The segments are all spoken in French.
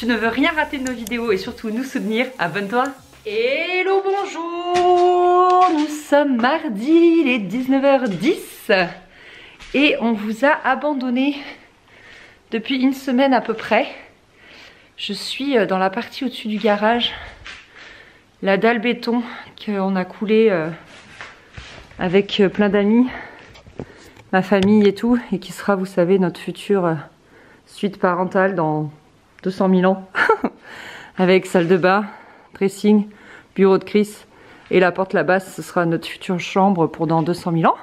tu ne veux rien rater de nos vidéos et surtout nous soutenir, abonne-toi. Hello, bonjour. Nous sommes mardi, il est 19h10 et on vous a abandonné depuis une semaine à peu près. Je suis dans la partie au-dessus du garage, la dalle béton qu'on a coulée avec plein d'amis, ma famille et tout, et qui sera, vous savez, notre future suite parentale dans 200 000 ans, avec salle de bain, dressing, bureau de Chris, et la porte là-bas, ce sera notre future chambre pour dans 200 000 ans.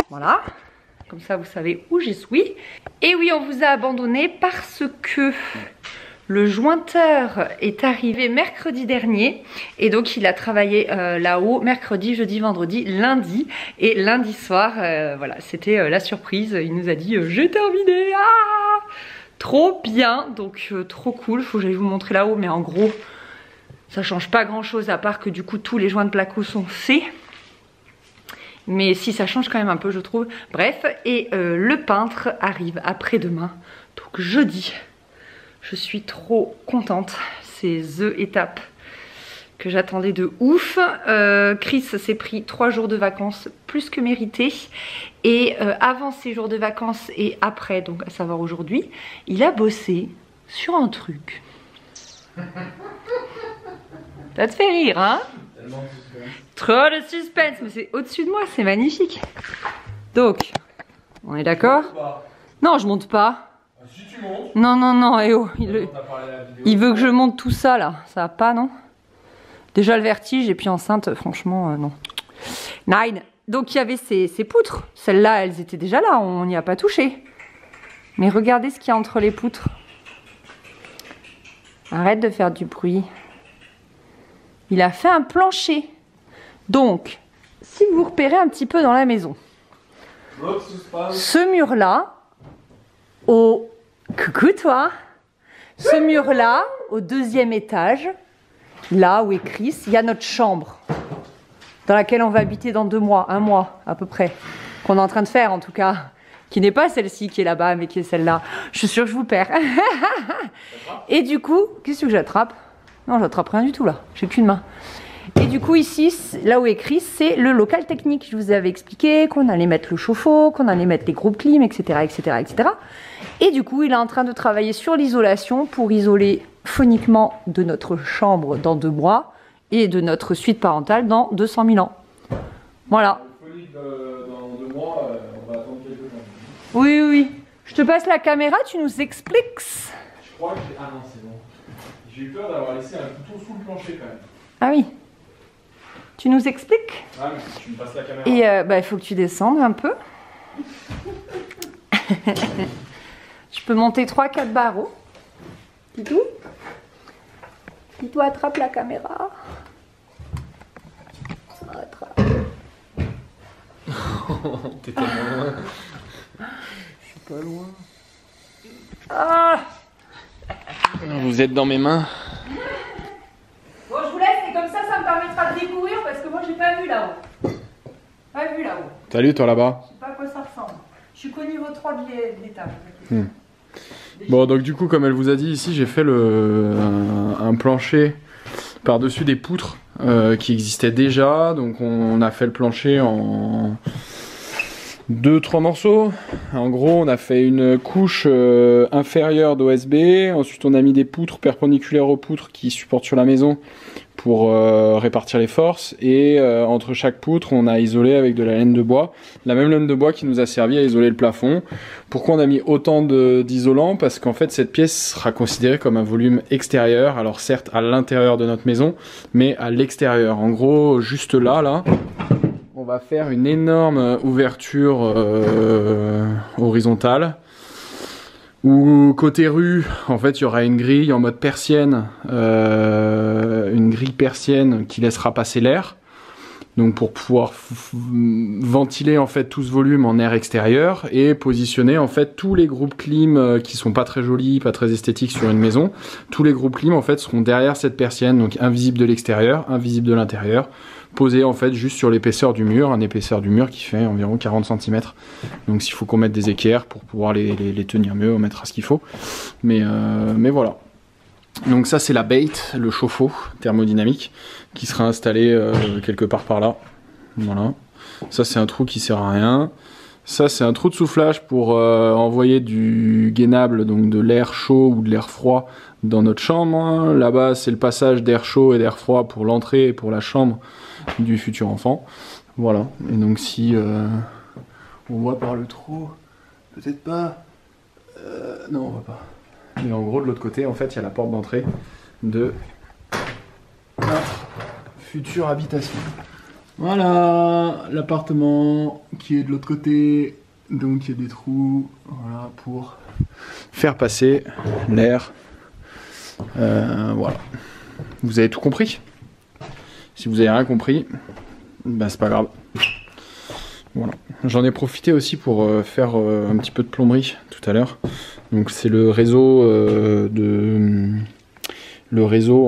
Voilà, comme ça vous savez où j'y suis. Et oui, on vous a abandonné parce que le jointeur est arrivé mercredi dernier et donc il a travaillé là-haut mercredi, jeudi, vendredi, lundi, et lundi soir, voilà, c'était la surprise. Il nous a dit j'ai terminé, ah, trop bien, donc trop cool. Faut que j'aille vous montrer là-haut, mais en gros ça change pas grand chose à part que du coup tous les joints de placo sont faits. Mais si, ça change quand même un peu, je trouve. Bref, et le peintre arrive après-demain, donc jeudi. Je suis trop contente, c'est the étape que j'attendais de ouf. Chris s'est pris 3 jours de vacances, plus que mérité. Et avant ces jours de vacances et après, donc à savoir aujourd'hui, il a bossé sur un truc. Ça te fait rire, hein? Trop de suspense, mais c'est au-dessus de moi, c'est magnifique. Donc, on est d'accord? Non, je monte pas. Si tu montes. Non, non, non, eh oh, il veut que je monte tout ça là, ça va pas, non? Déjà le vertige et puis enceinte, franchement, non. Nine. Donc il y avait ces poutres, celles-là, elles étaient déjà là, on n'y a pas touché. Mais regardez ce qu'il y a entre les poutres. Arrête de faire du bruit. Il a fait un plancher. Donc, si vous repérez un petit peu dans la maison, ce mur-là, au... Coucou toi! Ce mur-là, au 2e étage, là où est Chris, il y a notre chambre, dans laquelle on va habiter dans 2 mois, 1 mois à peu près, qu'on est en train de faire en tout cas, qui n'est pas celle-ci qui est là-bas, mais qui est celle-là. Je suis sûre que je vous perds. Et du coup, qu'est-ce que j'attrape? Non, j'attrape rien du tout là, j'ai qu'une main. Et du coup ici, là où est Chris, c'est le local technique. Je vous avais expliqué qu'on allait mettre le chauffe-eau, qu'on allait mettre les groupes clim, etc., etc., etc. Et du coup, il est en train de travailler sur l'isolation pour isoler phoniquement de notre chambre dans 2 mois et de notre suite parentale dans 200 000 ans. Voilà. Dans 2 mois, on va attendre quelques temps. Oui, oui. Je te passe la caméra, tu nous expliques. Je crois que j'ai... Ah non, c'est bon. J'ai eu peur d'avoir laissé un couteau sous le plancher quand même. Ah oui. Tu nous expliques? Ah, mais tu me passes la caméra. Et bah, il faut que tu descendes un peu. Je peux monter 3-4 barreaux. Pitou? Pitou, attrape la caméra. Attrape. T'es tellement loin. Je suis pas loin. Ah! Vous êtes dans mes mains. Bon, je vous laisse, et comme ça me permettra de découvrir parce que moi j'ai pas vu là-haut. Pas vu là-haut. Salut toi là-bas. Je sais pas à quoi ça ressemble. Je suis qu'au niveau 3 de l'étage. Bon, donc du coup, comme elle vous a dit, ici j'ai fait un plancher par-dessus des poutres qui existaient déjà. Donc on a fait le plancher en 2-3 morceaux. En gros, on a fait une couche inférieure d'OSB. Ensuite, on a mis des poutres perpendiculaires aux poutres qui supportent sur la maison pour répartir les forces. Et entre chaque poutre, on a isolé avec de la laine de bois. La même laine de bois qui nous a servi à isoler le plafond. Pourquoi on a mis autant d'isolant? Parce qu'en fait, cette pièce sera considérée comme un volume extérieur. Alors certes, à l'intérieur de notre maison, mais à l'extérieur. En gros, juste là... On va faire une énorme ouverture horizontale où côté rue, en fait, il y aura une grille en mode persienne, une grille persienne qui laissera passer l'air. Donc pour pouvoir ventiler en fait tout ce volume en air extérieur et positionner en fait tous les groupes clim qui sont pas très jolis, pas très esthétiques sur une maison. Tous les groupes clim en fait seront derrière cette persienne, donc invisibles de l'extérieur, invisibles de l'intérieur, posés en fait juste sur l'épaisseur du mur, une épaisseur du mur qui fait environ 40 cm. Donc s'il faut qu'on mette des équerres pour pouvoir les tenir mieux, on mettra ce qu'il faut. Mais voilà. Donc ça c'est la bait, le chauffe-eau thermodynamique qui sera installé quelque part par là. Voilà. Ça c'est un trou qui sert à rien. Ça c'est un trou de soufflage pour envoyer du gainable, donc de l'air chaud ou de l'air froid dans notre chambre. Là-bas c'est le passage d'air chaud et d'air froid pour l'entrée et pour la chambre du futur enfant. Voilà. Et donc si on voit par le trou, peut-être pas. Non on voit pas. Mais en gros de l'autre côté en fait il y a la porte d'entrée de notre future habitation. Voilà l'appartement qui est de l'autre côté, donc il y a des trous, voilà, pour faire passer l'air. Voilà. Vous avez tout compris? Si vous avez rien compris, ben c'est pas grave. Voilà. J'en ai profité aussi pour faire un petit peu de plomberie tout à l'heure. Donc c'est le réseau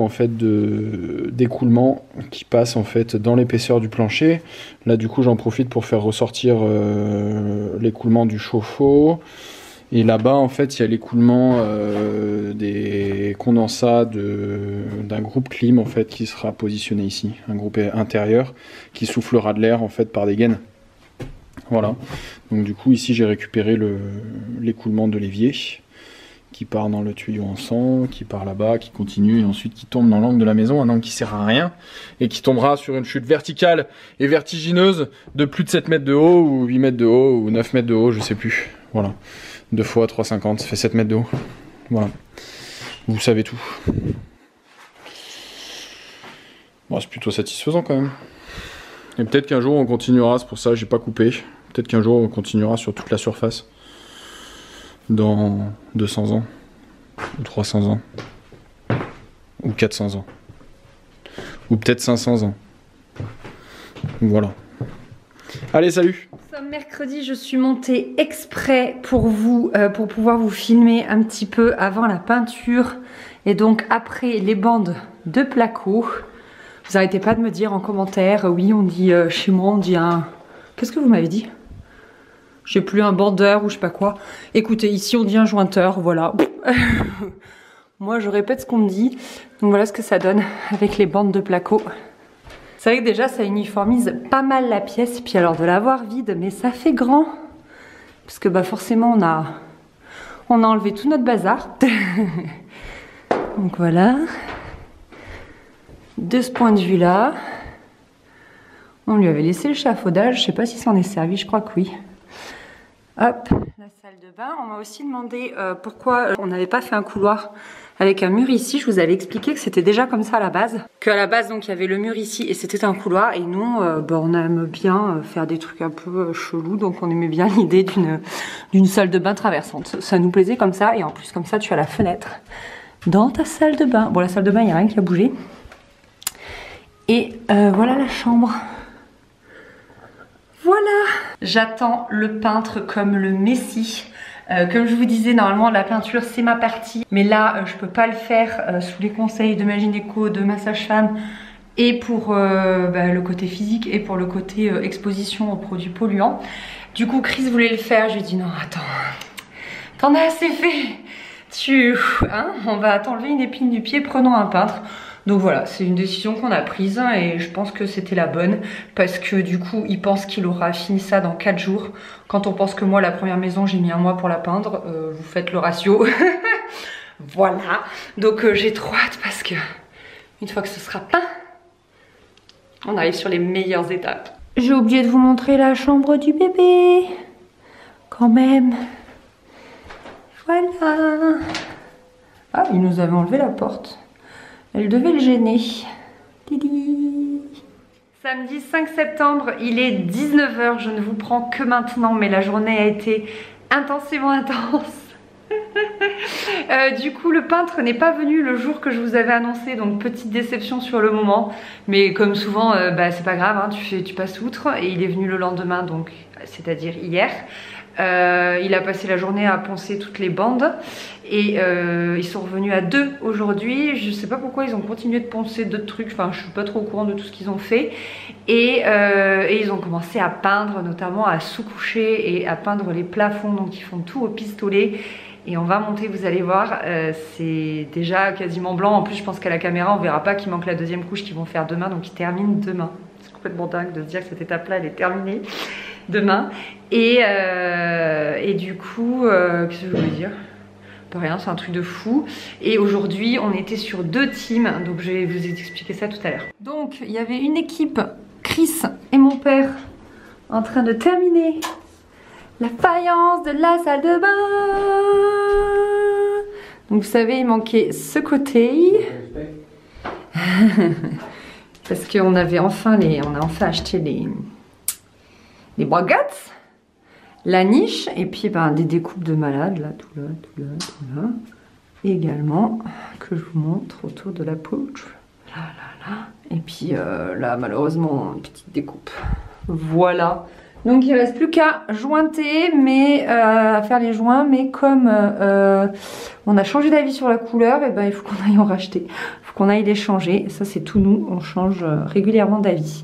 en fait d'écoulement qui passe en fait dans l'épaisseur du plancher. Là du coup j'en profite pour faire ressortir l'écoulement du chauffe-eau. Et là-bas en fait il y a l'écoulement des condensats d'un groupe clim en fait qui sera positionné ici, un groupe intérieur qui soufflera de l'air en fait par des gaines. Voilà, donc du coup ici j'ai récupéré l'écoulement de l'évier qui part dans le tuyau en sang, qui part là-bas, qui continue et ensuite qui tombe dans l'angle de la maison, un angle qui sert à rien et qui tombera sur une chute verticale et vertigineuse de plus de 7 mètres de haut ou 8 mètres de haut ou 9 mètres de haut, je sais plus. Voilà, 2 fois 3,50, ça fait 7 mètres de haut. Voilà, vous savez tout. Bon, c'est plutôt satisfaisant quand même. Et peut-être qu'un jour on continuera, c'est pour ça que j'ai pas coupé. Peut-être qu'un jour on continuera sur toute la surface. Dans 200 ans. Ou 300 ans. Ou 400 ans. Ou peut-être 500 ans. Voilà. Allez, salut! Nous sommes mercredi, je suis montée exprès pour vous, pour pouvoir vous filmer un petit peu avant la peinture. Et donc après les bandes de placo. Vous arrêtez pas de me dire en commentaire, oui on dit chez moi on dit un... Qu'est-ce que vous m'avez dit? Je sais plus, un bandeur ou je sais pas quoi. Écoutez, ici on dit un jointeur, voilà. Moi je répète ce qu'on me dit. Donc voilà ce que ça donne avec les bandes de placo. C'est vrai que déjà ça uniformise pas mal la pièce. Puis alors de la voir vide, mais ça fait grand. Parce que bah forcément on a enlevé tout notre bazar. Donc voilà. De ce point de vue là, on lui avait laissé le chafaudage, je sais pas si ça en est servi, je crois que oui. Hop, la salle de bain. On m'a aussi demandé pourquoi on n'avait pas fait un couloir avec un mur ici. Je vous avais expliqué que c'était déjà comme ça à la base. Qu'à la base donc il y avait le mur ici et c'était un couloir. Et nous bah, on aime bien faire des trucs un peu chelous, donc on aimait bien l'idée d'une salle de bain traversante. Ça nous plaisait comme ça et en plus comme ça tu as la fenêtre dans ta salle de bain. Bon la salle de bain il n'y a rien qui a bougé. Et voilà la chambre. Voilà. J'attends le peintre comme le messie. Comme je vous disais, normalement la peinture c'est ma partie. Mais là je peux pas le faire sous les conseils de ma gynéco, de ma sage-femme. Et pour le côté physique et pour le côté exposition aux produits polluants. Du coup Chris voulait le faire. Je lui ai dit non attends. T'en as assez fait. On va t'enlever une épine du pied, prenons un peintre. Donc voilà, c'est une décision qu'on a prise et je pense que c'était la bonne parce que du coup, il pense qu'il aura fini ça dans 4 jours. Quand on pense que moi, la première maison, j'ai mis 1 mois pour la peindre, vous faites le ratio. Voilà, donc j'ai trop hâte parce que une fois que ce sera peint, on arrive sur les meilleures étapes. J'ai oublié de vous montrer la chambre du bébé, quand même. Voilà. Ah, il nous avait enlevé la porte. Elle devait le gêner. Didi. Samedi 5 septembre, il est 19 h. Je ne vous prends que maintenant, mais la journée a été intensément intense. Du coup, le peintre n'est pas venu le jour que je vous avais annoncé, donc petite déception sur le moment. Mais comme souvent, c'est pas grave, hein, tu passes outre. Et il est venu le lendemain, donc c'est-à-dire hier. Il a passé la journée à poncer toutes les bandes et ils sont revenus à 2 aujourd'hui. Je sais pas pourquoi ils ont continué de poncer d'autres trucs, enfin je suis pas trop au courant de tout ce qu'ils ont fait et ils ont commencé à peindre, notamment à sous-coucher et à peindre les plafonds, donc ils font tout au pistolet Et on va monter, vous allez voir, c'est déjà quasiment blanc. En plus, je pense qu'à la caméra, on verra pas qu'il manque la deuxième couche qu'ils vont faire demain. Donc, ils terminent demain. C'est complètement dingue de se dire que cette étape-là, elle est terminée demain. Et du coup, qu'est-ce que je voulais dire ? Pas rien, c'est un truc de fou. Et aujourd'hui, on était sur 2 teams. Donc, je vais vous expliquer ça tout à l'heure. Donc, il y avait une équipe, Chris et mon père, en train de terminer la faïence de la salle de bain. Donc vous savez, il manquait ce côté. Parce qu'on avait enfin on a enfin acheté les baguettes, la niche, et puis ben, des découpes de malades, là, tout là, tout là, tout là. Et également, que je vous montre autour de la poutre. Là, là, là. Et puis là, malheureusement, une petite découpe. Voilà. Donc il ne reste plus qu'à jointer, mais à faire les joints, mais comme on a changé d'avis sur la couleur, et ben il faut qu'on aille en racheter, il faut qu'on aille les changer. Et ça c'est tout nous, on change régulièrement d'avis.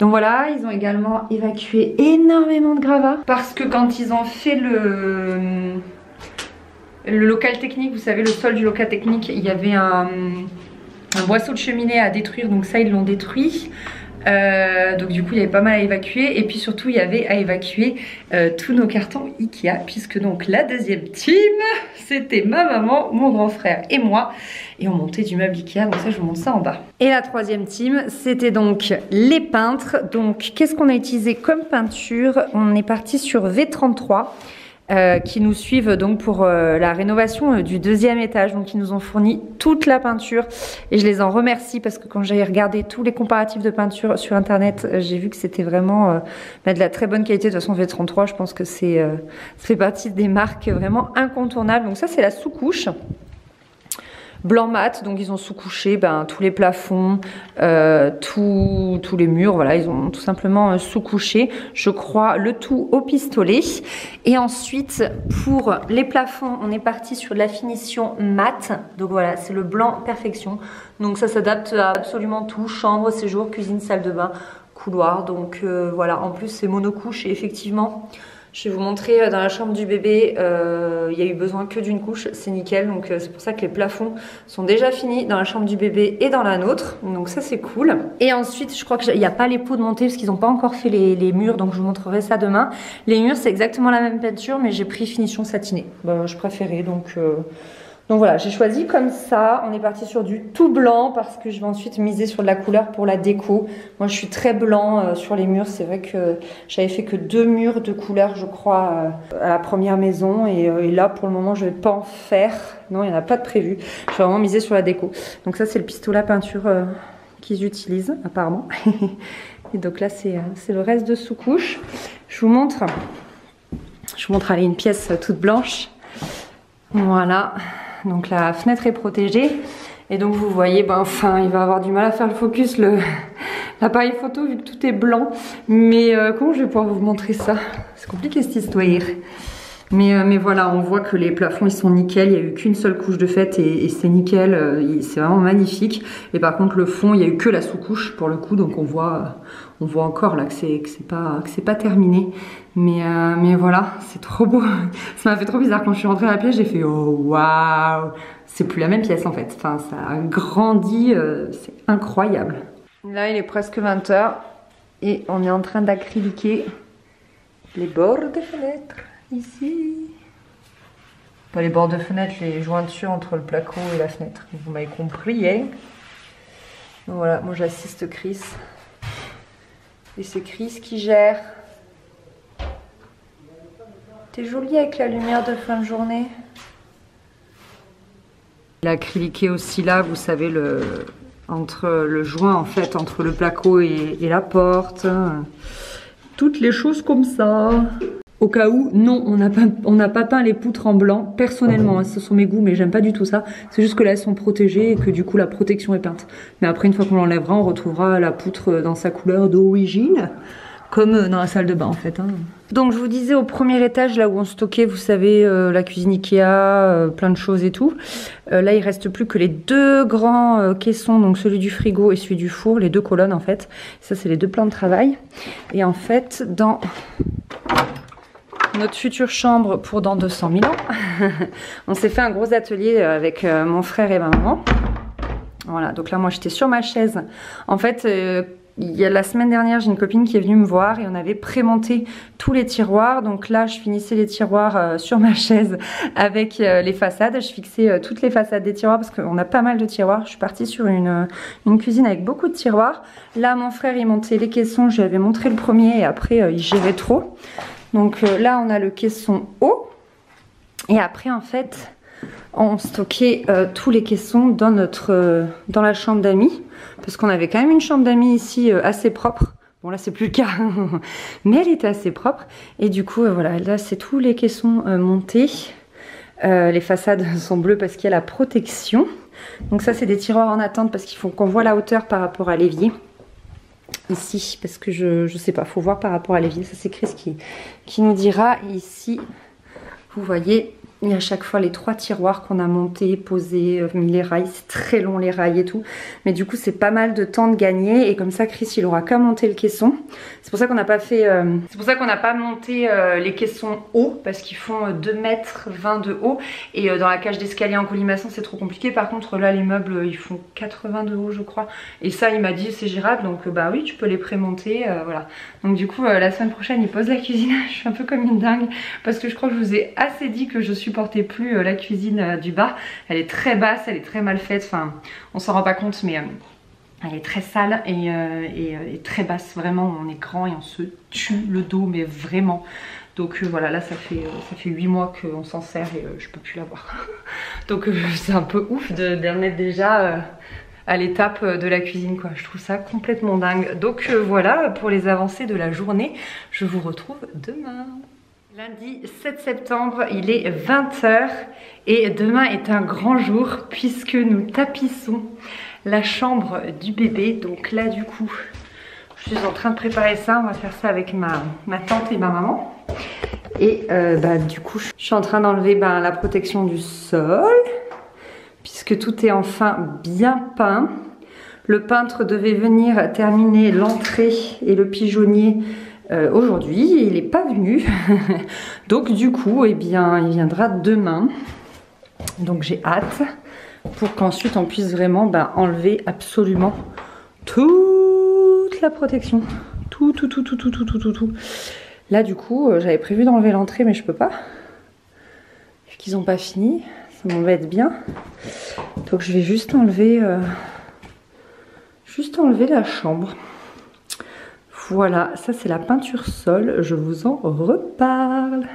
Donc voilà, ils ont également évacué énormément de gravats parce que quand ils ont fait le local technique, vous savez le sol du local technique, il y avait un boisseau de cheminée à détruire, donc ça ils l'ont détruit. Donc du coup il y avait pas mal à évacuer et puis surtout il y avait à évacuer tous nos cartons Ikea, puisque donc la deuxième team c'était ma maman, mon grand frère et moi, et on montait du meuble Ikea, donc ça je vous montre ça en bas. Et la troisième team c'était donc les peintres. Donc qu'est-ce qu'on a utilisé comme peinture? On est parti sur V33 qui nous suivent donc pour la rénovation du 2e étage. Donc ils nous ont fourni toute la peinture et je les en remercie parce que quand j'ai regardé tous les comparatifs de peinture sur internet, j'ai vu que c'était vraiment de la très bonne qualité. De toute façon V33 je pense que ça fait partie des marques vraiment incontournables. Donc ça c'est la sous-couche blanc mat, donc ils ont sous-couché tous les plafonds, tous les murs, voilà, ils ont tout simplement sous-couché, je crois, le tout au pistolet. Et ensuite, pour les plafonds, on est parti sur de la finition mat, donc voilà, c'est le blanc perfection. Donc ça s'adapte à absolument tout, chambre, séjour, cuisine, salle de bain, couloir, donc voilà, en plus c'est monocouche et effectivement... Je vais vous montrer dans la chambre du bébé, il y a eu besoin que d'une couche, c'est nickel. Donc c'est pour ça que les plafonds sont déjà finis dans la chambre du bébé et dans la nôtre. Donc ça c'est cool. Et ensuite je crois qu'il n'y a pas les pots de montée parce qu'ils n'ont pas encore fait les murs. Donc je vous montrerai ça demain. Les murs c'est exactement la même peinture mais j'ai pris finition satinée. Je préférais donc voilà, j'ai choisi comme ça. On est parti sur du tout blanc parce que je vais ensuite miser sur de la couleur pour la déco. Moi je suis très blanc sur les murs. C'est vrai que j'avais fait que 2 murs de couleur je crois à la première maison. Et là pour le moment je vais pas en faire. Non, il n'y en a pas de prévu. Je vais vraiment miser sur la déco. Donc ça c'est le pistolet à peinture qu'ils utilisent apparemment. Et donc là c'est le reste de sous-couche. Je vous montre allez, une pièce toute blanche. Voilà. Donc la fenêtre est protégée et donc vous voyez, il va avoir du mal à faire le focus l'appareil photo vu que tout est blanc. Mais comment je vais pouvoir vous montrer ça? C'est compliqué cette histoire. Mais voilà, on voit que les plafonds ils sont nickel, il n'y a eu qu'une seule couche de fait et c'est nickel, c'est vraiment magnifique. Et par contre le fond, il n'y a eu que la sous-couche pour le coup, donc on voit encore là que c'est pas terminé. Mais voilà, c'est trop beau. Ça m'a fait trop bizarre quand je suis rentrée dans la pièce, j'ai fait oh waouh, c'est plus la même pièce en fait. Enfin, ça a grandi, c'est incroyable. Là, il est presque 20 h et on est en train d'acryliquer les bords des fenêtres ici. Pas les bords de fenêtre, les jointures entre le placo et la fenêtre. Vous m'avez compris, hein? Donc voilà, moi j'assiste Chris. Et c'est Chris qui gère. T'es jolie avec la lumière de fin de journée. L'acryliqué aussi là, vous savez, entre le joint en fait, entre le placo et la porte. Toutes les choses comme ça. Au cas où, non, on n'a pas peint les poutres en blanc. Personnellement, hein, ce sont mes goûts, mais j'aime pas du tout ça. C'est juste que là, elles sont protégées et que du coup, la protection est peinte. Mais après, une fois qu'on l'enlèvera, on retrouvera la poutre dans sa couleur d'origine. Comme dans la salle de bain en fait. Hein. Donc je vous disais au premier étage, là où on stockait, vous savez, la cuisine Ikea, plein de choses et tout. Là il reste plus que les 2 grands caissons, donc celui du frigo et celui du four, les 2 colonnes en fait. Ça c'est les 2 plans de travail. Et en fait dans notre future chambre pour dans 200 000 ans. On s'est fait un gros atelier avec mon frère et ma maman. Voilà, donc là moi j'étais sur ma chaise. En fait, il y a la semaine dernière, j'ai une copine qui est venue me voir et on avait prémonté tous les tiroirs. Donc là, je finissais les tiroirs sur ma chaise avec les façades. Je fixais toutes les façades des tiroirs parce qu'on a pas mal de tiroirs. Je suis partie sur une cuisine avec beaucoup de tiroirs. Là, mon frère, il montait les caissons. Je lui avais montré le premier et après, il gérait trop. Donc là, on a le caisson haut. Et après, en fait, on stockait tous les caissons dans la chambre d'amis. Parce qu'on avait quand même une chambre d'amis ici assez propre. Bon là c'est plus le cas, mais elle était assez propre. Et du coup voilà, là c'est tous les caissons montés. Les façades sont bleues parce qu'il y a la protection. Donc ça c'est des tiroirs en attente parce qu'il faut qu'on voit la hauteur par rapport à l'évier. Ici, parce que je sais pas, faut voir par rapport à l'évier. Ça c'est Chris qui nous dira. Ici, vous voyez, il y a à chaque fois les 3 tiroirs qu'on a montés, posés, mis les rails. C'est très long les rails et tout. Mais du coup, c'est pas mal de temps de gagner. Et comme ça, Chris, il aura qu'à monter le caisson. C'est pour ça qu'on n'a pas fait... c'est pour ça qu'on n'a pas monté les caissons hauts. Parce qu'ils font 2,20 m de haut. Et dans la cage d'escalier en colimaçon, c'est trop compliqué. Par contre, là, les meubles, ils font 80 de haut, je crois. Et ça, il m'a dit, c'est gérable. Donc, bah oui, tu peux les prémonter. Voilà. Donc, du coup, la semaine prochaine, il pose la cuisine. Je suis un peu comme une dingue. Parce que je crois que je vous ai assez dit que je supportais plus la cuisine du bas. Elle est très basse, elle est très mal faite. Enfin, on s'en rend pas compte, mais elle est très sale et très basse. Vraiment, on est grand et on se tue le dos, mais vraiment. Donc voilà, là ça fait 8 mois qu'on s'en sert et je peux plus la voir. Donc c'est un peu ouf de remettre déjà à l'étape de la cuisine, quoi. Je trouve ça complètement dingue. Donc voilà pour les avancées de la journée. Je vous retrouve demain. Lundi 7 septembre, il est 20 h et demain est un grand jour puisque nous tapissons la chambre du bébé. Donc là du coup, je suis en train de préparer ça. On va faire ça avec ma tante et ma maman. Et du coup, je suis en train d'enlever la protection du sol puisque tout est enfin bien peint. Le peintre devait venir terminer l'entrée et le pigeonnier aujourd'hui, il n'est pas venu. Donc du coup, eh bien, il viendra demain. Donc j'ai hâte pour qu'ensuite on puisse vraiment enlever absolument toute la protection. Tout. Là du coup, j'avais prévu d'enlever l'entrée mais je peux pas. Vu qu'ils n'ont pas fini, ça m'embête bien. Donc je vais juste enlever la chambre. Voilà, ça c'est la peinture sol, je vous en reparle.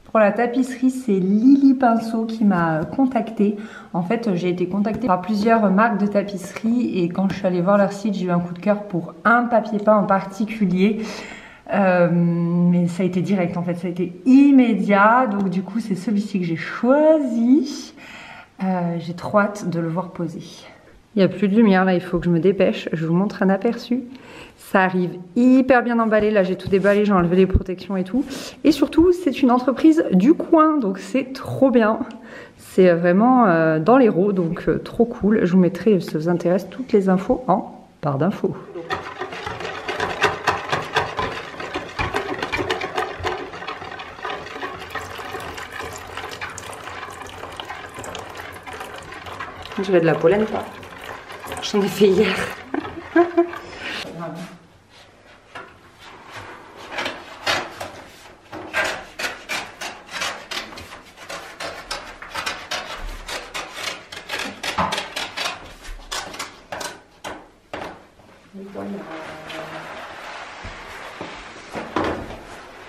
Pour la tapisserie, c'est Lily Pinceau qui m'a contactée. En fait, j'ai été contactée par plusieurs marques de tapisserie et quand je suis allée voir leur site, j'ai eu un coup de cœur pour un papier peint en particulier. Mais ça a été direct en fait, ça a été immédiat. Donc du coup, c'est celui-ci que j'ai choisi. J'ai trop hâte de le voir poser. Il n'y a plus de lumière là, il faut que je me dépêche. Je vous montre un aperçu. Ça arrive hyper bien emballé. Là, j'ai tout déballé, j'ai enlevé les protections et tout. Et surtout, c'est une entreprise du coin, donc c'est trop bien. C'est vraiment dans l'Hérault, donc trop cool. Je vous mettrai, si ça vous intéresse, toutes les infos en barre d'infos. J'avais de la pollen ou pas? J'en ai fait hier.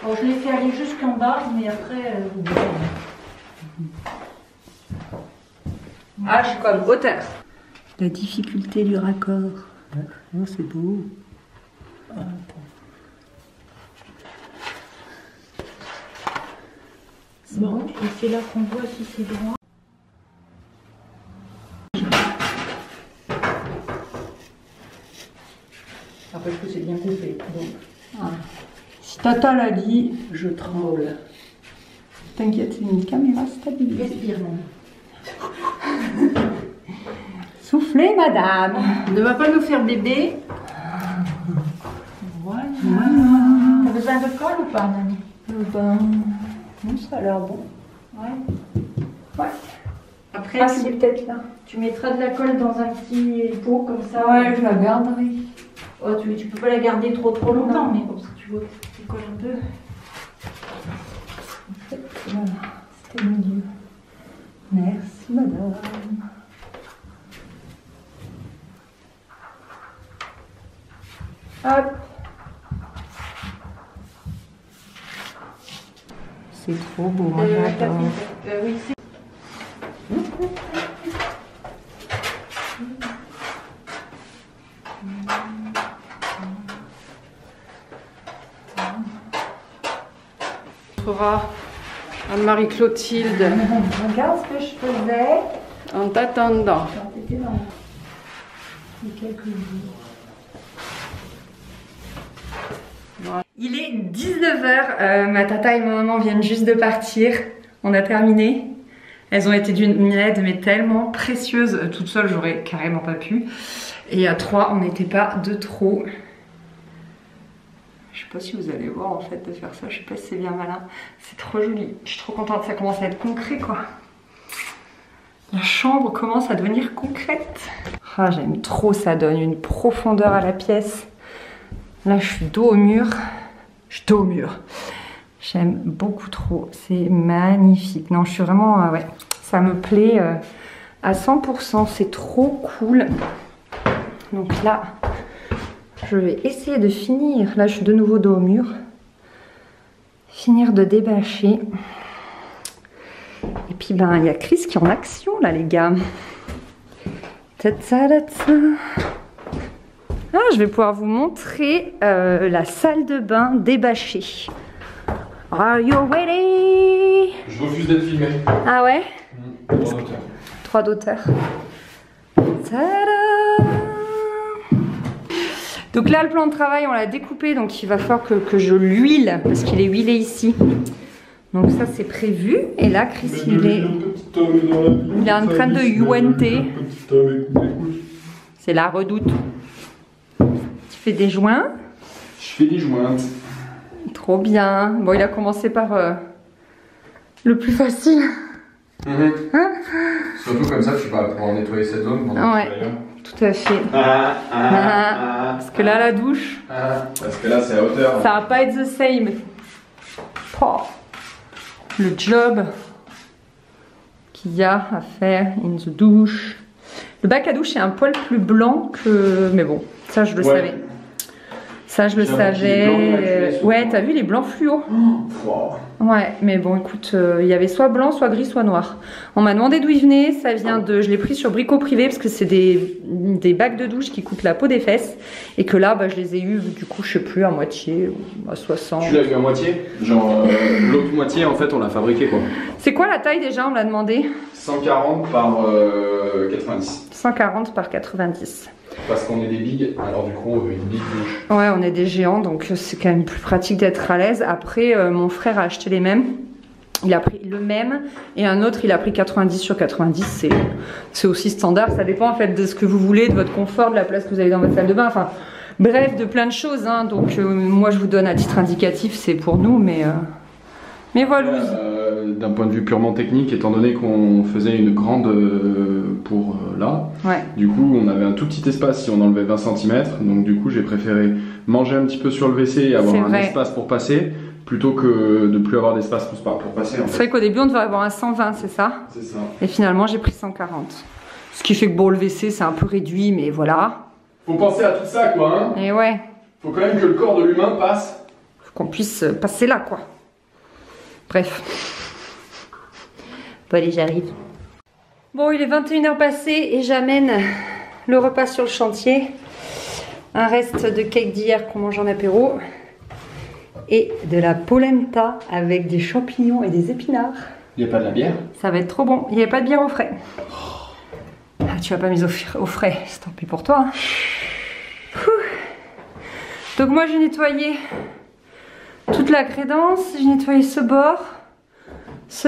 Bon, je l'ai fait aller jusqu'en bas, mais après... Ah, je suis comme hauteur. La difficulté du raccord. Oh, c'est beau. Bon, et c'est là qu'on voit si c'est droit. Après, je trouve que c'est bien coupé. Donc, voilà. Si Tata l'a dit, je tremble. T'inquiète, c'est une caméra stabilisée. Respire, non. Soufflez, madame. Ne va pas nous faire bébé. Voilà. T'as besoin de colle ou pas, Nani? Ça a l'air bon. Ouais. Ouais. Après, Ah, c'est peut-être là. tu mettras de la colle dans un petit pot comme ça. Ouais, je la garderai. Oh, tu peux pas la garder trop longtemps, mais comme ça tu vois que tu colles un peu. En fait, voilà, c'était le milieu. Merci, madame. Hop. C'est trop beau, moi j'adore. Oui, c'est... Anne-Marie-Clotilde Regarde ce que je faisais en t'attendant. quand t'étais dans il y a quelques jours. Il est 19h, ma tata et ma maman viennent juste de partir. On a terminé. Elles ont été d'une aide mais tellement précieuse. Toute seule j'aurais carrément pas pu. Et à 3 on n'était pas de trop. Je sais pas si vous allez voir en fait de faire ça. Je sais pas si c'est bien malin. C'est trop joli. Je suis trop contente. Ça commence à être concret quoi. La chambre commence à devenir concrète. Ah, j'aime trop, ça donne une profondeur à la pièce. Là, je suis dos au mur. Je suis dos au mur. J'aime beaucoup trop. C'est magnifique. Non, je suis vraiment... ouais, ça me plaît à 100%. C'est trop cool. Donc là, je vais essayer de finir. Là, je suis de nouveau dos au mur. Finir de débâcher. Et puis, ben, il y a Chris qui est en action, là, les gars. Ah, je vais pouvoir vous montrer la salle de bain débâchée. Are you ready? Je refuse d'être filmé. Ah ouais? Droit d'auteur. Droit d'auteur. Tada! Donc là, le plan de travail, on l'a découpé, donc il va falloir que je l'huile, parce qu'il est huilé ici. Donc ça, c'est prévu. Et là, Chris, il est en train de yuenter. C'est la redoute. Tu fais des joints? Je fais des jointes. Trop bien. Bon, il a commencé par le plus facile. Surtout comme ça, tu vas pouvoir nettoyer cette zone pendant que tu es ailleurs. Tout à fait. Parce que là, la douche... Parce que là, c'est à hauteur. Ça va pas être the same. Oh. Le job qu'il y a à faire in the douche. Le bac à douche est un poil plus blanc que... Mais bon, ça je le savais. Ça je le savais. Ouais, t'as vu les blancs fluo? Ouais, mais bon écoute, il y avait soit blanc, soit gris, soit noir. On m'a demandé d'où il venait, ça vient de... Je l'ai pris sur Brico Privé parce que c'est des bacs de douche qui coûtent la peau des fesses. Et que là, bah, je les ai eu du coup, je sais plus, à moitié, à 60. Tu l'as eu à moitié? Genre l'autre moitié en fait on l'a fabriqué quoi. C'est quoi la taille déjà, on l'a demandé? 140 par 90. 140 par 90. Parce qu'on est des bigs, alors du coup on veut une big douche. Ouais, on est des géants, donc c'est quand même plus pratique d'être à l'aise. Après, mon frère a acheté les mêmes. Il a pris le même et un autre il a pris 90 sur 90. C'est aussi standard, ça dépend en fait de ce que vous voulez, de votre confort, de la place que vous avez dans votre salle de bain. Enfin, bref, de plein de choses. Hein. Donc moi je vous donne à titre indicatif, c'est pour nous, mais voilà. D'un point de vue purement technique, étant donné qu'on faisait une grande pour là, ouais. Du coup on avait un tout petit espace si on enlevait 20 cm, donc du coup j'ai préféré manger un petit peu sur le WC et avoir un espace pour passer, plutôt que de plus avoir d'espace pour passer. C'est vrai qu'au début on devait avoir un 120, c'est ça? C'est ça. Et finalement j'ai pris 140. Ce qui fait que bon, le WC c'est un peu réduit, mais voilà. Faut penser à tout ça quoi, hein. Et ouais. Faut quand même que le corps de l'humain passe. Faut qu'on puisse passer là quoi. Bref. Bon allez, j'arrive. Bon, il est 21h passé et j'amène le repas sur le chantier. Un reste de cake d'hier qu'on mange en apéro. Et de la polenta avec des champignons et des épinards. Il n'y a pas de la bière? Ça va être trop bon. Il n'y a pas de bière au frais. Ah, tu vas pas mise au frais, c'est tant pis pour toi. Hein. Donc moi j'ai nettoyé toute la crédence. J'ai nettoyé ce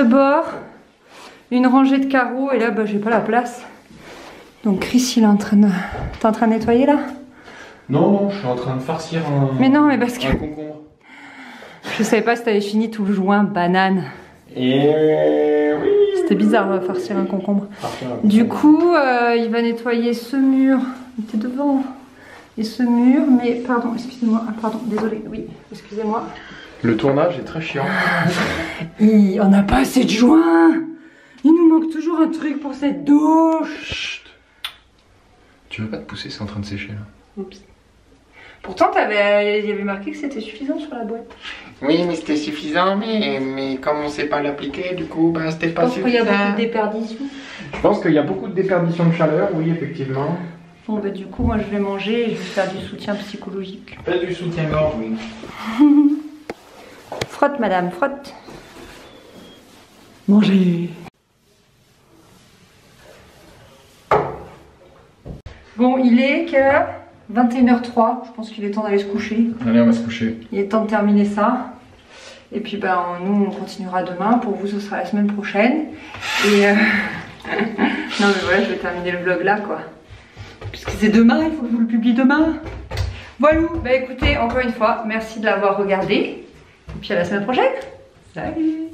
bord, une rangée de carreaux et là bah, j'ai pas la place. Donc Chris il est en train de... T'es en train de nettoyer là? Non, je suis en train de farcir un... Mais non, mais parce que... un concombre. Je savais pas si t'avais fini tout le joint banane. Et oui. C'était bizarre farcir un concombre. Du coup, il va nettoyer ce mur. Il était devant. Et ce mur, mais pardon, excusez-moi. Ah, pardon, désolé. Oui, excusez-moi. Le tournage est très chiant. On n'a pas assez de joints. Il nous manque toujours un truc pour cette douche. Chut. Tu veux pas te pousser, c'est en train de sécher là. Oups. Pourtant, il y avait marqué que c'était suffisant sur la boîte. Oui, mais c'était suffisant, mais comme on sait pas l'appliquer, du coup, bah, c'était pas suffisant. Je pense qu'il y a beaucoup de déperdition. Je pense qu'il y a beaucoup de déperdition de chaleur, oui, effectivement. Bon, bah, du coup, moi, je vais manger et je vais faire du soutien psychologique. Fais du soutien-gorge, oui. Frotte, madame, frotte. Mangez. Bon, il est que 21h03. Je pense qu'il est temps d'aller se coucher. Allez, on va se coucher. Il est temps de terminer ça. Et puis, ben, nous, on continuera demain. Pour vous, ce sera la semaine prochaine. Et non, mais voilà, je vais terminer le vlog là, quoi. Puisque c'est demain, il faut que je vous le publie demain. Voilà. Bah écoutez, encore une fois, merci de l'avoir regardé. Et puis à la semaine prochaine. Salut!